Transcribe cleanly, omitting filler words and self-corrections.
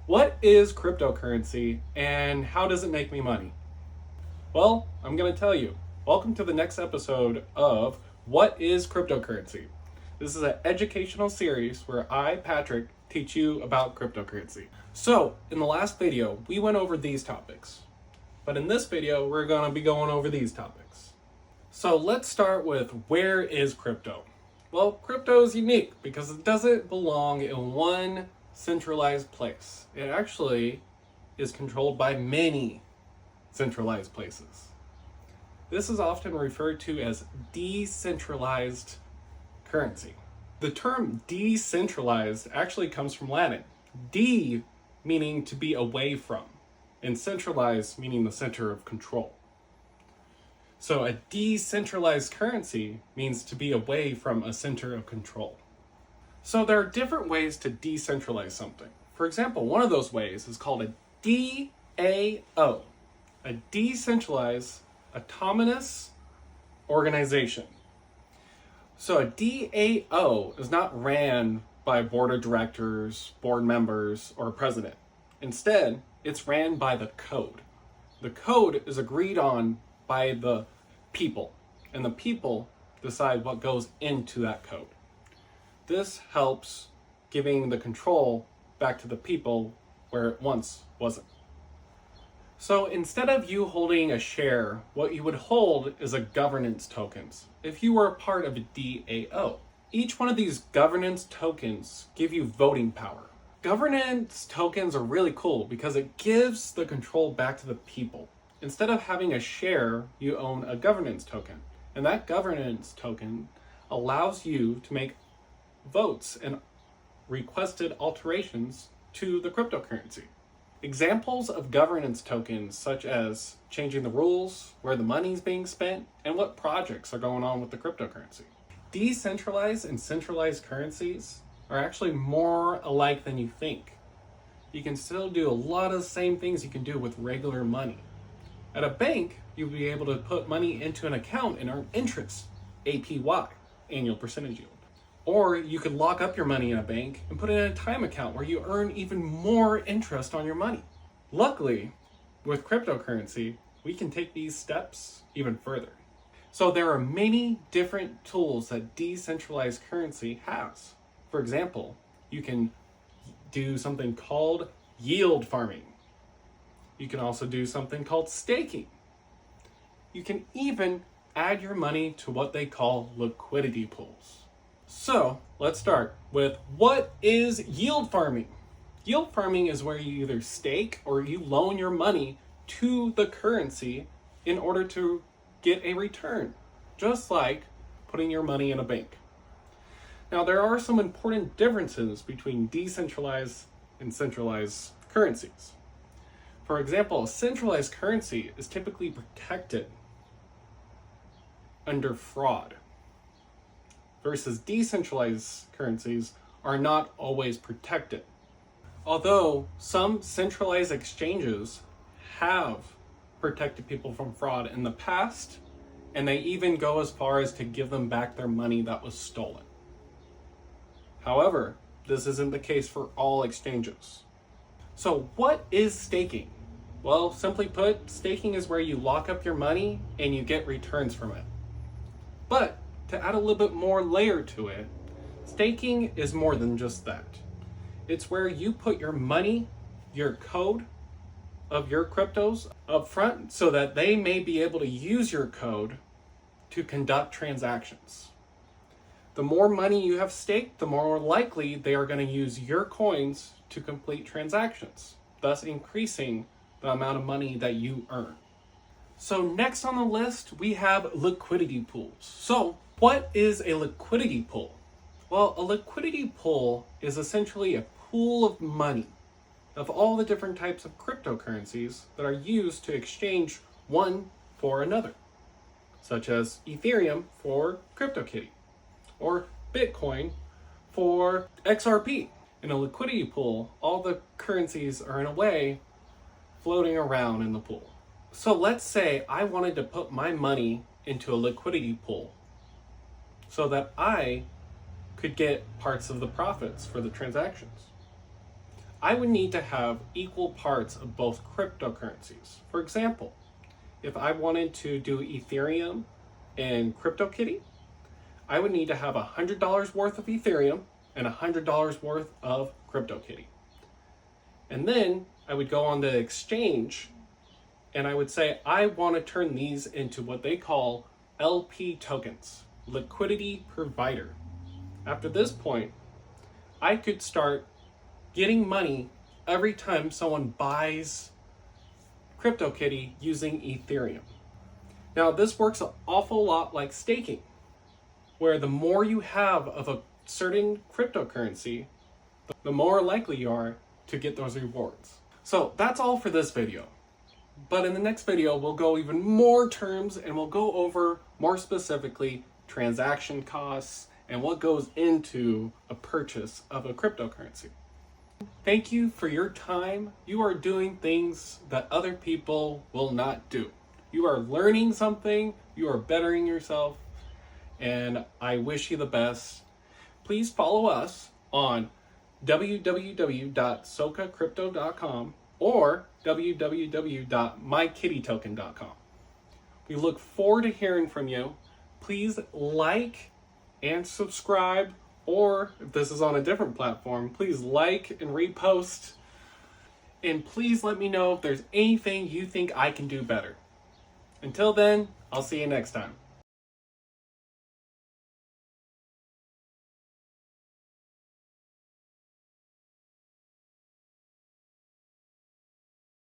What is cryptocurrency and how does it make me money? Well, I'm going to tell you. Welcome to the next episode of What is Cryptocurrency? This is an educational series where I, Patrick, teach you about cryptocurrency. So, in the last video, we went over these topics. But in this video, we're going to be going over these topics. So let's start with where is crypto? Well, crypto is unique because it doesn't belong in one centralized place. It actually is controlled by many centralized places. This is often referred to as decentralized currency. The term decentralized actually comes from Latin. De meaning to be away from, and centralized meaning the center of control. So a decentralized currency means to be away from a center of control. So there are different ways to decentralize something. For example, one of those ways is called a DAO, a decentralized autonomous organization. So a DAO is not ran by a board of directors, board members, or a president. Instead, it's ran by the code. The code is agreed on by the people, and the people decide what goes into that code. This helps giving the control back to the people where it once wasn't. So instead of you holding a share, what you would hold is a governance tokens if you were a part of a DAO. Each one of these governance tokens give you voting power. Governance tokens are really cool because it gives the control back to the people. Instead of having a share, you own a governance token. And that governance token allows you to make votes and requested alterations to the cryptocurrency. Examples of governance tokens such as changing the rules, where the money's being spent, and what projects are going on with the cryptocurrency. Decentralized and centralized currencies are actually more alike than you think. You can still do a lot of the same things you can do with regular money. At a bank, you'll be able to put money into an account and earn interest, APY, annual percentage yield. Or you could lock up your money in a bank and put it in a time account where you earn even more interest on your money. Luckily, with cryptocurrency, we can take these steps even further. So there are many different tools that decentralized currency has. For example, you can do something called yield farming. You can also do something called staking. You can even add your money to what they call liquidity pools. So let's start with what is yield farming? Yield farming is where you either stake or you loan your money to the currency in order to get a return, just like putting your money in a bank. Now, there are some important differences between decentralized and centralized currencies. For example, a centralized currency is typically protected under fraud, versus decentralized currencies are not always protected. Although some centralized exchanges have protected people from fraud in the past, and they even go as far as to give them back their money that was stolen. However, this isn't the case for all exchanges. So what is staking? Well, simply put, staking is where you lock up your money and you get returns from it. But to add a little bit more layer to it, staking is more than just that. It's where you put your money, your code of your cryptos up front so that they may be able to use your code to conduct transactions. The more money you have staked, the more likely they are going to use your coins to complete transactions, thus increasing the amount of money that you earn. So next on the list, we have liquidity pools. So what is a liquidity pool? Well, a liquidity pool is essentially a pool of money of all the different types of cryptocurrencies that are used to exchange one for another, such as Ethereum for CryptoKitty, or Bitcoin for XRP. In a liquidity pool, all the currencies are in a way floating around in the pool. So let's say I wanted to put my money into a liquidity pool so that I could get parts of the profits for the transactions. I would need to have equal parts of both cryptocurrencies. For example, if I wanted to do Ethereum and CryptoKitty, I would need to have $100 worth of Ethereum and $100 worth of CryptoKitty. And then I would go on the exchange and I would say, I want to turn these into what they call LP tokens, liquidity provider. After this point, I could start getting money every time someone buys CryptoKitty using Ethereum. Now, this works an awful lot like staking, where the more you have of a certain cryptocurrency, the more likely you are to get those rewards. So that's all for this video. But in the next video, we'll go even more terms and we'll go over more specifically transaction costs and what goes into a purchase of a cryptocurrency. Thank you for your time. You are doing things that other people will not do. You are learning something, you are bettering yourself, and I wish you the best. Please follow us on www.socacrypto.com or www.mykittytoken.com. We look forward to hearing from you. Please like and subscribe, or if this is on a different platform, please like and repost. And please let me know if there's anything you think I can do better. Until then, I'll see you next time.